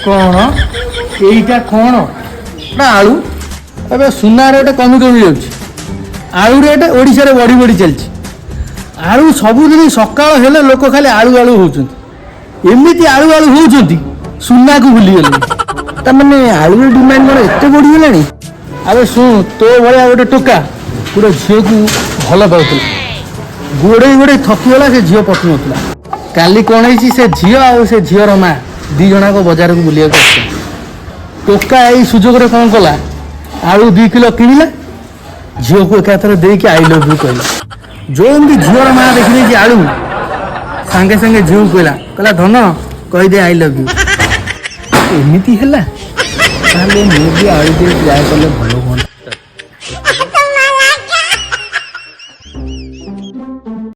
कौन एटा कौन ना आलू ए सुना रेट कमी कमी जाऊँ आलू रेट ओडिशा रे बढ़ी बढ़ी चलती आलू सबुदिन सकाल हेले लोक खाली आलू आलू होउछंती एमिति आलू आलू होउछंती सुना को भूली गले तमने आलू डिमांड कौन एते बढ़ी गलानी अबे सुन तो भाया गोटे टोका गोटे झील को भल पाऊला गोड़े गोड़े थकीगला से झील पटु ना काली कौन है से झील आ से झीर माँ दी जना को बाजार को बुलिया टोका यही सुजोग कौन कला आलू 2 किलो किणला झील को एकाथर देके आई लव यू कहला जो एमती झीर माँ देखी आलू सांगे सांगे झील कहला कहला धन कहीदे आई लव यू एमती है आलू ट्राए कले भल हाँ।